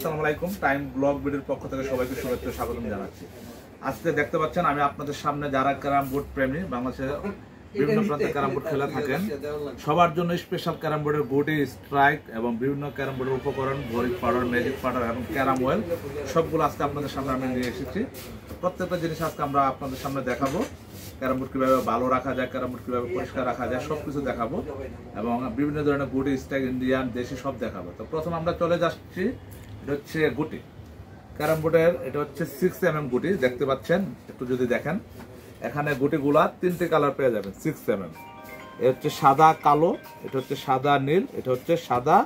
আসসালামু আলাইকুম। Time blog ভিডিওর পক্ষ থেকে সবাইকে শুভেচ্ছা স্বাগতম জানাচ্ছি। আজকে দেখতে পাচ্ছেন আমি আপনাদের সামনে যারা ক্যারাম বোর্ড প্রেমী, বাংলাদেশের বিভিন্ন প্রান্তে ক্যারাম বোর্ড খেলে থাকেন, সবার জন্য স্পেশাল ক্যারাম বোর্ডের গুটি, স্ট্রাইক এবং বিভিন্ন ক্যারাম বোর্ডের উপকরণ, ঘড়ি পাউডার, ম্যাজিক পাউডার এবং ক্যারাম অয়েল সবগুলো আজকে আপনাদের সামনে আমি নিয়ে এসেছি। প্রত্যেকটা জিনিস আজকে আমরা আপনাদের সামনে দেখাবো। ক্যারাম বোর্ড কীভাবে ভালো রাখা যায়, ক্যারাম বোর্ড কীভাবে পরিষ্কার রাখা যায়, সব কিছু দেখাবো এবং বিভিন্ন ধরনের গুটি, স্ট্রাইক, ইন্ডিয়ান, দেশি সব দেখাবো। তো প্রথম আমরা চলে যাচ্ছি, এটা হচ্ছে গুটি ক্যারাম বোর্ডের। এটা হচ্ছে 6mm গুটি, দেখতে পাচ্ছেন। একটু যদি দেখেন, এখানে গুটিগুলা 3টে কালার পেয়ে যাবেন। 6mm, এটা হচ্ছে সাদা কালো, এটা হচ্ছে সাদা নীল, এটা হচ্ছে সাদা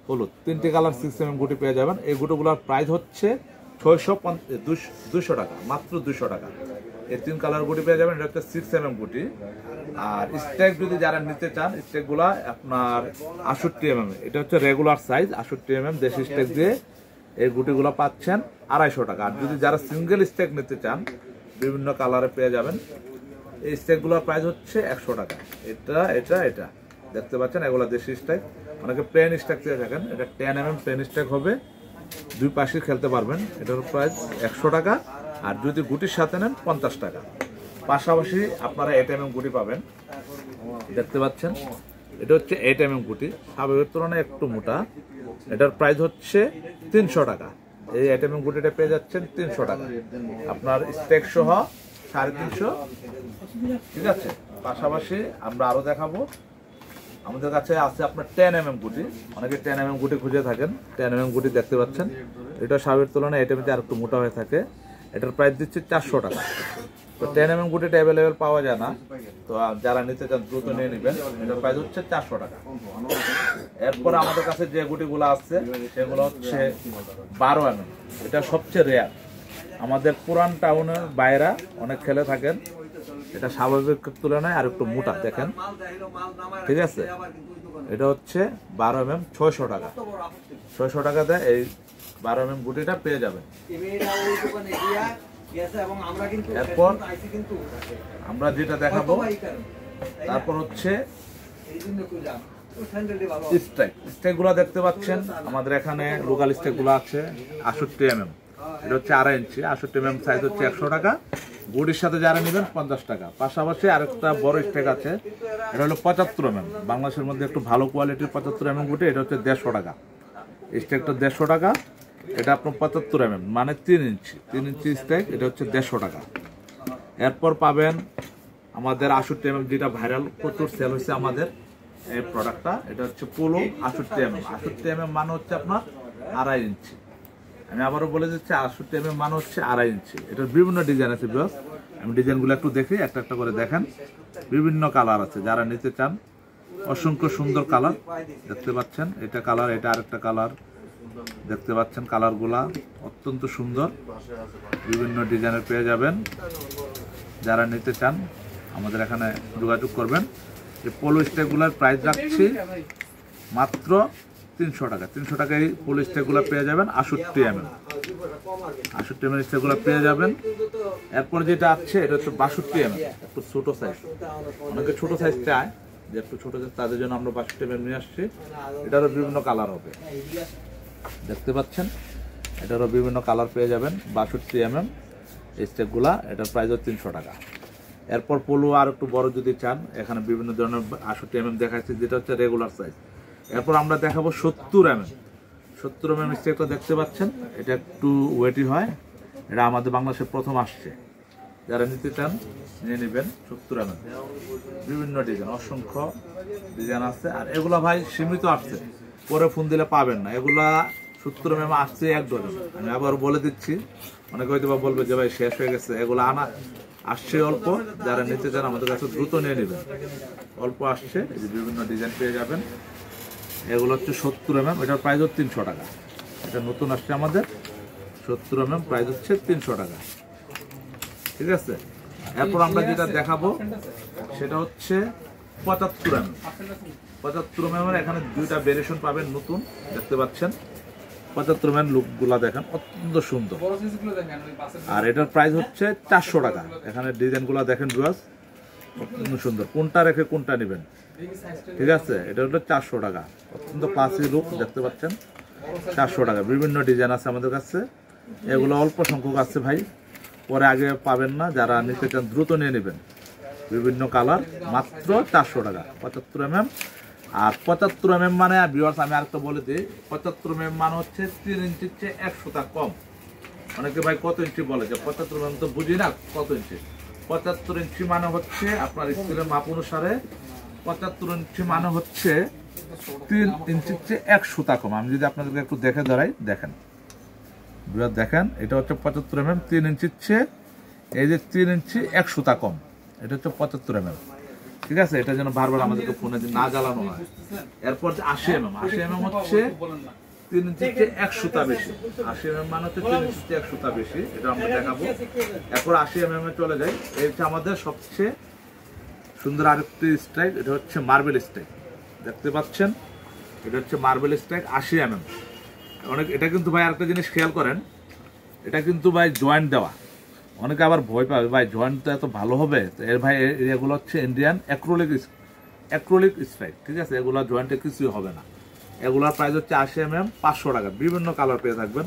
হলুদ। 3টে কালার 6mm গুটি পেয়ে যাবেন। এই গুটিগুলোর প্রাইস হচ্ছে 200 টাকা, মাত্র 200 টাকা। এই 3 কালার গুটি পেয়ে যাবেন। এটা হচ্ছে 6mm গুটি। আর স্টেক যদি যারা নিতে চান, স্টেকগুলা আপনার 68mm, এটা হচ্ছে রেগুলার সাইজ 68mm দেশি স্টেক দিয়ে এই গুটিগুলো পাচ্ছেন 250 টাকা। আর যদি যারা সিঙ্গেল স্টেক নিতে চান, বিভিন্ন কালারে পেয়ে যাবেন। এই স্টেকগুলোর প্রাইস হচ্ছে 100 টাকা। এটা দেখতে পাচ্ছেন, এগুলো দেশি স্টেক। অনেকে প্লেন স্টেক দিয়ে থাকেন, এটা 10mm প্লেন স্টেক হবে, দুই পাশে খেলতে পারবেন। এটার প্রাইস 100 টাকা। আর যদি গুটির সাথে নেন 50 টাকা। পাশাপাশি আপনারা 8mm গুটি পাবেন, দেখতে পাচ্ছেন। এটা হচ্ছে 8mm গুটি, স্বাভাবিক তুলনায় একটু মোটা। এটার প্রাইস হচ্ছে 300 টাকা। এই 8mm গুটিটা পেয়ে যাচ্ছেন 300 টাকা, আপনার স্টেক সহ 350। ঠিক আছে। পাশাপাশি আমরা আরো দেখাবো, আমাদের কাছে আছে আপনার 10mm গুটি। অনেকে 10mm গুটি খুঁজে থাকেন। 10mm গুটি দেখতে পাচ্ছেন, এটা স্বাভাবিক তুলনায় 8mm আর একটু মোটা হয়ে থাকে। এটার প্রাইস দিচ্ছে 400 টাকা। তো 10mm গুটিটা অ্যাভেলেবেল পাওয়া যায় না, তো যারা নিতে চান দ্রুত নিয়ে নেবেন। এটার প্রাইস হচ্ছে 400 টাকা। এরপরে আমাদের কাছে যে গুটিগুলো আছে সেগুলো হচ্ছে 12mm। এটা সবচেয়ে রেয়ার, আমাদের পুরান টাউনের বাইরে অনেক খেলে থাকেন। এটা স্বাভাবিক তুলনায় আর একটু মোটা, দেখেন। ঠিক আছে। এটা হচ্ছে 12mm, 600 টাকা। 600 টাকাতে এই 12mm গুটিটা পেয়ে যাবেন। এরপর আমরা যেটা দেখাবো, তারপর হচ্ছে স্ট্রাইক। স্ট্রাইক গুলা দেখতে পাচ্ছেন, আমাদের এখানে লোকাল স্ট্রাইক গুলো আছে 68mm। এটা হচ্ছে 2.5 ইঞ্চি, 68mm সাইজ হচ্ছে 100 টাকা। গুটির সাথে যারা নেবেন 50 টাকা। পাশাপাশি আরেকটা বড় স্ট্রাইক আছে, এটা হলো 75mm, বাংলাদেশের মধ্যে একটু ভালো কোয়ালিটির 75mm গুটি। এটা হচ্ছে 150 টাকা। স্ট্রাইকটা 150 টাকা। এটা আপনার 75mm, মানে 3 ইঞ্চি স্ট্রাইক। এটা হচ্ছে 150 টাকা। এরপর পাবেন আমাদের 68mm, যেটা ভাইরাল, প্রচুর সেল হয়েছে আমাদের এই প্রোডাক্টটা। এটা হচ্ছে পোলো 68mm। 68mm মানে হচ্ছে আপনার 2.5 ইঞ্চি। আমি আবারও বলে দিচ্ছি, 68mm মানে হচ্ছে 2.5 ইঞ্চি। এটার বিভিন্ন ডিজাইন আছে। আমি ডিজাইনগুলো একটু দেখি, একটা একটা করে দেখেন। বিভিন্ন কালার আছে, যারা নিতে চান অসংখ্য সুন্দর কালার দেখতে পাচ্ছেন। এটা কালার, এটা আরেকটা কালার দেখতে পাচ্ছেন। কালারগুলা অত্যন্ত সুন্দর, বিভিন্ন ডিজাইনের পেয়ে যাবেন। যারা নিতে চান আমাদের এখানে যোগাযোগ করবেন। এই পোলো স্টেকগুলোর প্রাইস রাখছি মাত্র 300 টাকা। 300 টাকায় পোলো স্টেকগুলো পেয়ে যাবেন। 68mm স্টেকগুলো পেয়ে যাবেন। এরপর যেটা আছে, এটা হচ্ছে 62mm, একটু ছোট সাইজ। অনেকে ছোট সাইজ চায়, যে একটু ছোট সাইজ, তাদের জন্য আমরা 62mm নিয়ে আসছি। এটারও বিভিন্ন কালার হবে, দেখতে পাচ্ছেন। এটারও বিভিন্ন কালার পেয়ে যাবেন। 62mm স্টেকগুলা, এটার প্রাইস 300 টাকা। এরপর পোলো আর একটু বড় যদি চান, এখানে বিভিন্ন ধরনের 68mm দেখাচ্ছি, যেটা হচ্ছে রেগুলার সাইজ। এরপর আমরা দেখাবো 70mm। 70mm স্টেকটা দেখতে পাচ্ছেন, এটা একটু ওয়েটি হয়। এটা আমাদের বাংলাদেশে প্রথম আসছে, যারা নিতে চান নিয়ে নেবেন। 70mm বিভিন্ন ডিজাইন, অসংখ্য ডিজাইন আছে। আর এগুলা ভাই সীমিত আসছে, পরে ফোন দিলে পাবেন না। এগুলা 70mm আসছে 1 ডজন। আমি আবার বলে দিচ্ছি, অনেকে হয়তো বলবে যে ভাই শেষ হয়ে গেছে। এগুলো আসছে অল্প, যারা নিতে চান আমাদের কাছে দ্রুত নিয়ে নেবেন। অল্প আসছে, এই যে বিভিন্ন ডিজাইন পেয়ে যাবেন। এগুলো হচ্ছে 70mm, এটার প্রাইস হচ্ছে 300 টাকা। এটা নতুন আসছে আমাদের 70mm, প্রাইস হচ্ছে 300 টাকা। ঠিক আছে। এরপর আমরা যেটা দেখাবো সেটা হচ্ছে 75mm। 75mm এখানে দুইটা ভেরিয়েশন পাবেন, নতুন দেখতে পাচ্ছেন। 75mm লুকগুলা দেখেন, অত্যন্ত সুন্দর। আর এটার প্রাইস হচ্ছে 400 টাকা। এখানে ডিজাইনগুলো দেখেন ভিউয়ার্স, অত্যন্ত সুন্দর। কোনটা রেখে কোনটা নেবেন, ঠিক আছে। এটা হলো 400 টাকা। অত্যন্ত ক্লাসি লুক দেখতে পাচ্ছেন। 400 টাকা। বিভিন্ন ডিজাইন আছে আমাদের কাছে, এগুলো অল্প সংখ্যক আছে ভাই, পরে আগে পাবেন না। যারা নিতে চান দ্রুত নিয়ে নেবেন। বিভিন্ন কালার, মাত্র 400 টাকা। 75 mm। আর 75 mm মানে ভিউয়ার্স আমি আরেকটা বলে দিই, 75 mm মানে হচ্ছে 3 ইঞ্চির চেয়ে 1 সুতা কম। অনেকে ভাই কত ইঞ্চি বলে, যে 75 mm তো বুঝি না কত ইঞ্চি। 75 ইঞ্চি মানে হচ্ছে আপনার স্কুলের মাপ অনুসারে 75 ইঞ্চি মানে হচ্ছে 3 ইঞ্চির চেয়ে 1 সুতা কম। আমি যদি আপনাদেরকে একটু দেখে ধরাই, দেখেন দেখেন, এটা হচ্ছে 75 mm, 3 ইঞ্চির চেয়ে এই যে 3 ইঞ্চি 1 সুতা কম, এটা হচ্ছে 75 mm। ঠিক আছে, এটা যেন বারবার আমাদেরকে ফোনে না জ্বালানো হয়। এরপর 80 mm। 80 mm হচ্ছে 3 ইঞ্চির চেয়ে 1 সুতা বেশি। 80 mm মানে হচ্ছে 3 ইঞ্চির চেয়ে 1 সুতা বেশি, এটা আমরা দেখাবো। এরপর 80 mm এ চলে যাই। এই হচ্ছে আমাদের সবচেয়ে সুন্দর আরেকটি স্ট্রাইক, এটা হচ্ছে মার্বেল স্ট্রাইক। দেখতে পাচ্ছেন, এটা হচ্ছে মার্বেল স্ট্রাইক 80 mm। অনেক, এটা কিন্তু ভাই আরেকটা জিনিস খেয়াল করেন, এটা কিন্তু ভাই জয়েন্ট দেওয়া। অনেকে আবার ভয় পাবে, ভাই জয়েন্ট তো এত ভালো হবে। তো এর ভাই এগুলো হচ্ছে ইন্ডিয়ান অ্যাক্রিলিক স্ট্রাইক। ঠিক আছে, এগুলো জয়েন্টে কিছুই হবে না। এগুলোর প্রাইস হচ্ছে 80 mm, 500 টাকা। বিভিন্ন কালার পেয়ে থাকবেন,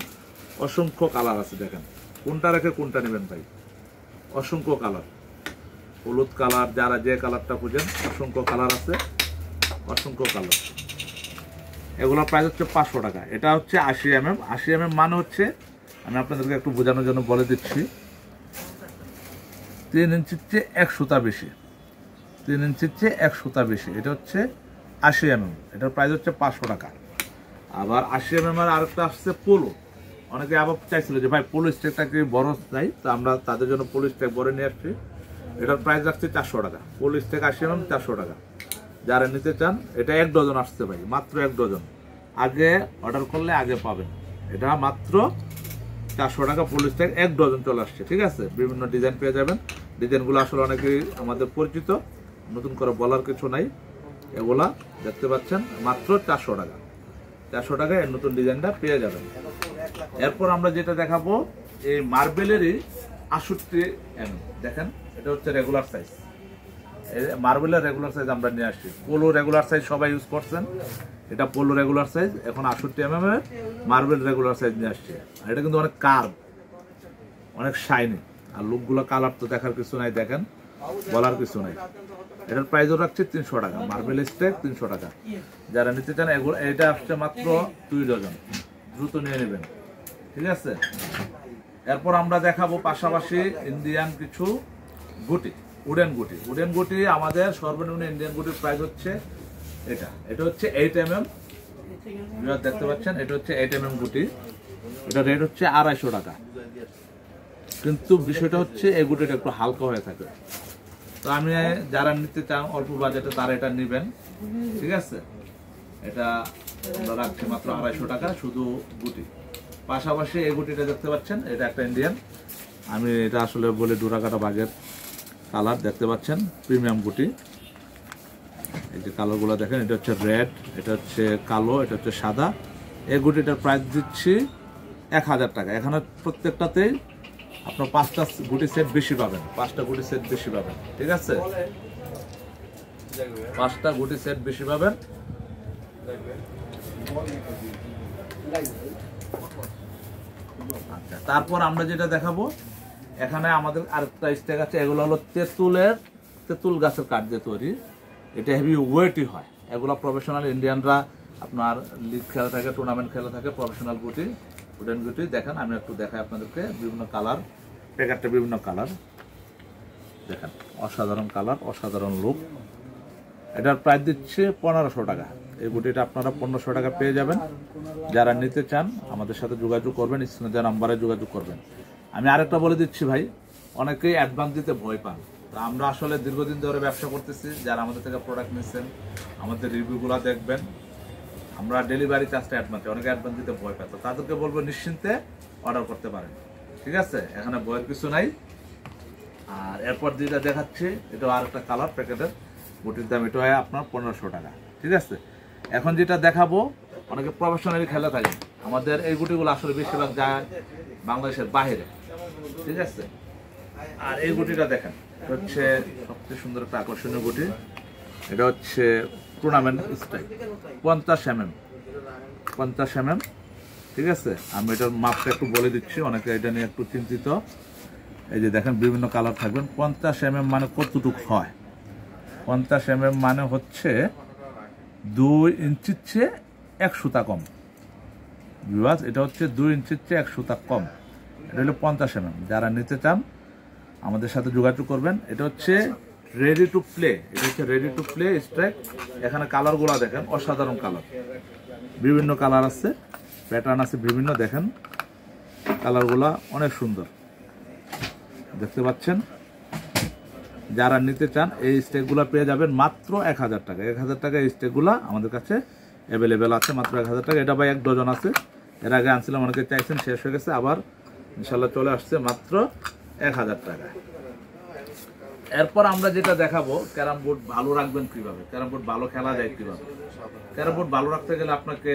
অসংখ্য কালার আছে। দেখেন কোনটা রেখে কোনটা নেবেন ভাই, অসংখ্য কালার। হলুদ কালার, যারা যে কালারটা খুঁজেন, অসংখ্য কালার আছে, অসংখ্য কালার। এগুলোর প্রাইস হচ্ছে 500 টাকা। এটা হচ্ছে 80 mm। 80 mm মানে হচ্ছে, আমি আপনাদেরকে একটু বোঝানোর জন্য বলে দিচ্ছি, 3 ইঞ্চির চেয়ে 1 সুতা বেশি। 3 ইঞ্চির চেয়ে 1 সুতা বেশি, এটা হচ্ছে 80 mm। এটার প্রাইস হচ্ছে 500 টাকা। আবার 80 mm এর আরেকটা আসছে পোলো। অনেকে আবার চাইছিল যে ভাই পোলো স্ট্রাইকটাকে বড় চাই, তো আমরা তাদের জন্য পোলো স্ট্রাইক বড় নিয়ে আসছি। এটার প্রাইস রাখছে 400 টাকা। পোলো স্ট্রাইক 80 mm, 400 টাকা। যারা নিতে চান, এটা 1 ডজন আসছে ভাই, মাত্র 1 ডজন। আগে অর্ডার করলে আগে পাবেন। এটা মাত্র 400 টাকা। পোলো স্ট্রাইক 1 ডজন চলে আসছে। ঠিক আছে, বিভিন্ন ডিজাইন পেয়ে যাবেন। ডিজাইনগুলো আসলে অনেকেই আমাদের পরিচিত, নতুন করে বলার কিছু নাই। এগুলা দেখতে পাচ্ছেন, মাত্র 400 টাকা। 400 টাকায় এর নতুন ডিজাইনটা পেয়ে যাবেন। এরপর আমরা যেটা দেখাবো, এই মার্বেলেরই 68 mm। দেখেন, এটা হচ্ছে রেগুলার সাইজ। মার্বেলের রেগুলার সাইজ আমরা নিয়ে আসছি। পোলো রেগুলার সাইজ সবাই ইউজ করছেন, এটা পোলো রেগুলার সাইজ। এখন 68 mm এর মার্বেল রেগুলার সাইজ নিয়ে আসছে। আর এটা কিন্তু অনেক কার্ভ, অনেক শাইনি। আর লুকগুলো, কালার তো দেখার কিছু নাই, দেখেন বলার কিছু নাই। এটার প্রাইসও রাখছে 300 টাকা। মার্বেল স্ট্রাইক 300 টাকা। যারা নিতে চান, এগুলো এটা আসছে মাত্র 2 ডজন, দ্রুত নিয়ে নেবেন। ঠিক আছে, এরপর আমরা দেখাবো পাশাপাশি ইন্ডিয়ান কিছু গুটি, উডেন গুটি। উডেন গুটি আমাদের সর্বনিম্ন ইন্ডিয়ান গুটির প্রাইস হচ্ছে এটা হচ্ছে 8 mm। দেখতে পাচ্ছেন, এটা হচ্ছে 8 mm গুটি। এটা রেট হচ্ছে 250 টাকা। কিন্তু বিষয়টা হচ্ছে এই গুটিটা একটু হালকা হয়ে থাকে। তো আমি, যারা নিতে চান অল্প বাজেটে, তারা এটা নেবেন। ঠিক আছে, এটা আমরা রাখছি মাত্র 250 টাকা, শুধু গুটি। পাশাপাশি এই গুটিটা দেখতে পাচ্ছেন, এটা একটা ইন্ডিয়ান। আমি এটা আসলে বলি ডোরাকাটা বাগের কালার। দেখতে পাচ্ছেন, প্রিমিয়াম গুটি। এই যে কালারগুলো দেখেন, এটা হচ্ছে রেড, এটা হচ্ছে কালো, এটা হচ্ছে সাদা। এই গুটিটার প্রাইস দিচ্ছি 1000 টাকা। এখানে প্রত্যেকটাতেই আপনার 5টা গুটি সেট বেশি পাবেন, 5টা গুটি সেট বেশি পাবেন। ঠিক আছে, 5টা গুটি সেট বেশি পাবেন। আচ্ছা, তারপর আমরা যেটা দেখাবো, এখানে আমাদের আরেকটা স্ট্যাক আছে। এগুলো হলো তেঁতুল গাছের কাঠ দিয়ে তৈরি। এটা হেভি ওয়েটই হয়। এগুলো প্রফেশনাল ইন্ডিয়ানরা আপনার লিগ খেলা থাকে, টুর্নামেন্ট খেলা থাকে, প্রফেশনাল গুটি, উডেন গুটি। দেখেন, আমি একটু দেখাই আপনাদেরকে। বিভিন্ন কালার, প্যাকেটটা বিভিন্ন কালার, দেখেন অসাধারণ কালার, অসাধারণ লুক। এটার প্রাইস দিচ্ছে 1500 টাকা। এই গুটিটা আপনারা 1500 টাকা পেয়ে যাবেন। যারা নিতে চান আমাদের সাথে যোগাযোগ করবেন, স্ক্রিনে দেওয়া নাম্বারে যোগাযোগ করবেন। আমি আরেকটা বলে দিচ্ছি ভাই, অনেকেই অ্যাডভান্স দিতে ভয় পান। তো আমরা আসলে দীর্ঘদিন ধরে ব্যবসা করতেছি। যারা আমাদের থেকে প্রোডাক্ট নিচ্ছেন, আমাদের রিভিউগুলো দেখবেন। আমরা ডেলিভারি চার্জটা অ্যাডভান্স, অনেকে অ্যাডভান্স দিতে ভয় পায়। তো তাদেরকে বলবো নিশ্চিন্তে অর্ডার করতে পারেন। ঠিক আছে, এখানে ভয়ের কিছু নাই। আর এরপর যেটা দেখাচ্ছি, এটা আর একটা কালার প্যাকেটের গুটির দাম, এটা হয় আপনার 1500 টাকা। ঠিক আছে, এখন যেটা দেখাবো, অনেকে প্রফেশনালি খেলা থাকে। আমাদের এই গুটিগুলো আসলে বেশিরভাগ যায় বাংলাদেশের বাইরে। ঠিক আছে, আর এই গুটিটা দেখেন, এটা হচ্ছে সবচেয়ে সুন্দর একটা আকর্ষণীয় গুটি। এটা হচ্ছে টুর্নামেন্ট স্টাইল, 50 mm। ঠিক আছে, আমি এটার মাপটা একটু বলে দিচ্ছি, অনেকে এটা নিয়ে একটু চিন্তিত। এই যে দেখেন বিভিন্ন কালার থাকবেন। 50 mm মানে কতটুকু হয়? 50 mm মানে হচ্ছে 2 ইঞ্চির চেয়ে 1 সুতা কম। ভিউয়ার্স, এটা হচ্ছে 2 ইঞ্চির চেয়ে 1 সুতা কম। এটা হলো 50 mm। যারা নিতে চান আমাদের সাথে যোগাযোগ করবেন। এটা হচ্ছে রেডি টু প্লে, এটা হচ্ছে রেডি টু প্লে স্ট্রাইক। এখানে কালারগুলো দেখেন, অসাধারণ কালার, বিভিন্ন কালার আছে, প্যাটার্ন আছে বিভিন্ন। দেখেন কালারগুলো অনেক সুন্দর, দেখতে পাচ্ছেন। যারা নিতে চান এই স্টেকগুলো পেয়ে যাবেন মাত্র 1000 টাকা। 1000 টাকা এই স্টেকগুলো আমাদের কাছে অ্যাভেলেবেল আছে, মাত্র 1000 টাকা। এটা ভাই 1 ডজন আছে, এর আগে আনছিলাম, অনেকে চাইছেন, শেষ হয়ে গেছে, আবার ইনশাল্লাহ চলে আসছে মাত্র 1000 টাকা। এরপর আমরা যেটা দেখাবো, ক্যারাম বোর্ড ভালো রাখবেন কিভাবে, ক্যারাম বোর্ড ভালো খেলা যায় কিভাবে। ক্যারাম বোর্ড ভালো রাখতে গেলে আপনাকে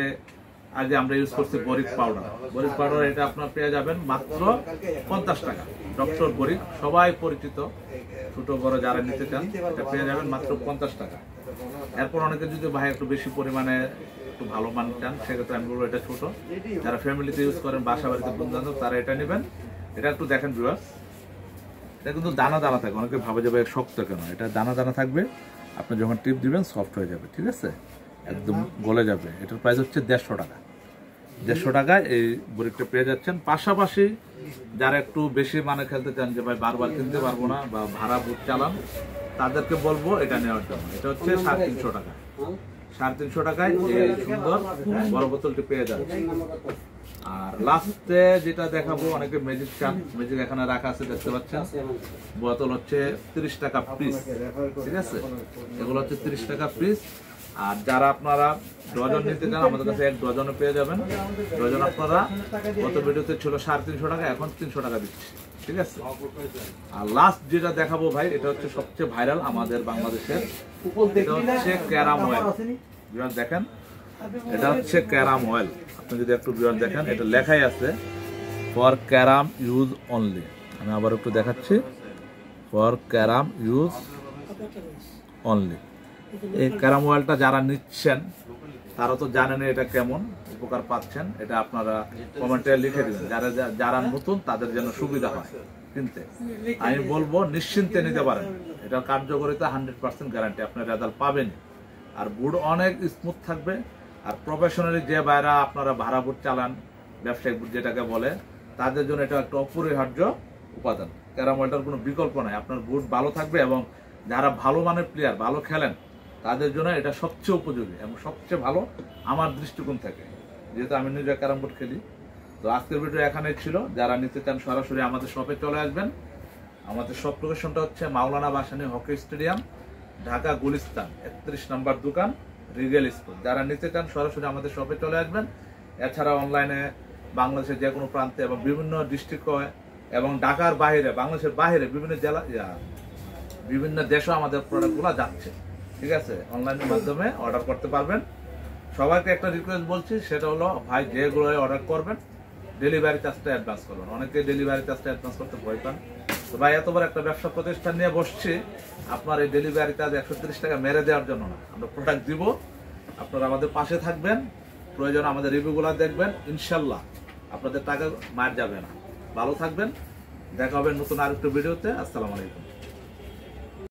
আগে আমরা ইউজ করছি বরিক পাউডার। বরিক পাউডার এটা আপনার পেয়ে যাবেন মাত্র 50 টাকা। ডক্টর বরিক সবাই পরিচিত, ছোট বড় যারা নিতে চান এটা পেয়ে যাবেন মাত্র 50 টাকা। এরপর অনেকে যদি ভাই একটু বেশি পরিমাণে একটু ভালো মান চান, সেক্ষেত্রে আমি বলবো এটা ছোট। যারা ফ্যামিলিতে ইউজ করেন, বাসা বাড়িতে বন্ধু তারা এটা নেবেন। এটা একটু দেখেন ভিউয়ার্স, এটা কিন্তু দানা দানা থাকে, অনেকে ভাবে যাবে শক্ত কেন, এটা দানা দানা থাকবে। আপনি যখন টিপ দিবেন সফট হয়ে যাবে, ঠিক আছে, একদম গলে যাবে। এটার প্রাইস হচ্ছে 150 টাকা। 150 টাকায় এই বরিকটা পেয়ে যাচ্ছেন। পাশাপাশি যারা একটু বেশি মানে খেলতে চান, যে ভাই বারবার কিনতে পারবো না বা ভাড়া বুট চালান, তাদেরকে বলবো এটা নেওয়ার জন্য। এটা হচ্ছে 350 টাকা। 350 টাকায় এই সুন্দর বড় বোতলটি পেয়ে যাচ্ছে। আর লাস্টে যেটা দেখাবো, অনেকে ম্যাজিক চান, ম্যাজিক এখানে রাখা আছে, দেখতে পাচ্ছেন। বোতল হচ্ছে 30 টাকা পিস, ঠিক আছে, এগুলো হচ্ছে 30 টাকা পিস। আর যারা আপনারা ডজন নিতে চান, আমাদের কাছে 1 ডজনে পেয়ে যাবেন। ডজন আপনারা গত ভিডিওতে ছিল 350 টাকা, এখন 300 টাকা দিচ্ছি, ঠিক আছে। আর লাস্ট যেটা দেখাবো ভাই, এটা হচ্ছে সবচেয়ে ভাইরাল আমাদের বাংলাদেশের, এটা হচ্ছে ক্যারাম অয়েল। দেখেন, এটা হচ্ছে ক্যারাম অয়েল। আপনি যদি একটু দেখেন, এটা লেখাই আছে ফর ক্যারাম ইউজ অনলি। আমি আবার একটু দেখাচ্ছি, ফর ক্যারাম ইউজ অনলি। এই ক্যারাম অয়েলটা যারা নিচ্ছেন তারা তো জানেন এটা কেমন উপকার পাচ্ছেন, এটা আপনারা কমেন্টে লিখে দিবেন। যারা নতুন তাদের জন্য সুবিধা হয় কিনতে। আমি বলবো নিশ্চিন্তে নিতে পারেন, এটা কার্যকারিতা 100% গ্যারান্টি, আপনার রেজাল্ট পাবেন। আর বুট অনেক স্মুথ থাকবে। আর প্রফেশনালি যে বাইরা আপনারা ভাড়া বুট চালান, ব্যবসায়িক বুট যেটাকে বলে, তাদের জন্য এটা একটা অপরিহার্য উপাদান। ক্যারাম অয়েলটার কোনো বিকল্প নাই। আপনার বুট ভালো থাকবে এবং যারা ভালো মানের প্লেয়ার, ভালো খেলেন, তাদের জন্য এটা সবচেয়ে উপযোগী এবং সবচেয়ে ভালো আমার দৃষ্টিকোণ থেকে, যেহেতু আমি নিজে ক্যারাম বোর্ড খেলি। তো আজকের ভিডিও এখানেই ছিল। যারা নিতে চান সরাসরি আমাদের শপে চলে আসবেন। আমাদের শপ লোকেশনটা হচ্ছে মাওলানা ভাসানী হকি স্টেডিয়াম, ঢাকা গুলিস্তান, 31 নম্বর দোকান, রিগেল স্কুল। যারা নিতে চান সরাসরি আমাদের শপে চলে আসবেন। এছাড়া অনলাইনে বাংলাদেশের যে কোনো প্রান্তে এবং বিভিন্ন ডিস্ট্রিক্টে এবং ঢাকার বাইরে, বাংলাদেশের বাইরে বিভিন্ন জেলা, বিভিন্ন দেশও আমাদের প্রোডাক্টগুলো যাচ্ছে, ঠিক আছে। অনলাইনের মাধ্যমে অর্ডার করতে পারবেন। সবাইকে একটা রিকোয়েস্ট বলছি, সেটা হলো ভাই যেগুলো অর্ডার করবেন ডেলিভারি চার্জটা অ্যাডভান্স করবেন। অনেকে ডেলিভারি চার্জটা অ্যাডভান্স করতে ভয় পান। তো ভাই এত বড় একটা ব্যবসা প্রতিষ্ঠান নিয়ে বসছি, আপনার এই ডেলিভারি চার্জ 130 টাকা মেরে দেওয়ার জন্য না। আমরা প্রোডাক্ট দিব, আপনারা আমাদের পাশে থাকবেন, প্রয়োজন আমাদের রিভিউগুলো দেখবেন, ইনশাল্লাহ আপনাদের টাকা মার যাবে না। ভালো থাকবেন, দেখা হবে নতুন আরেকটা ভিডিওতে। আসসালামু আলাইকুম।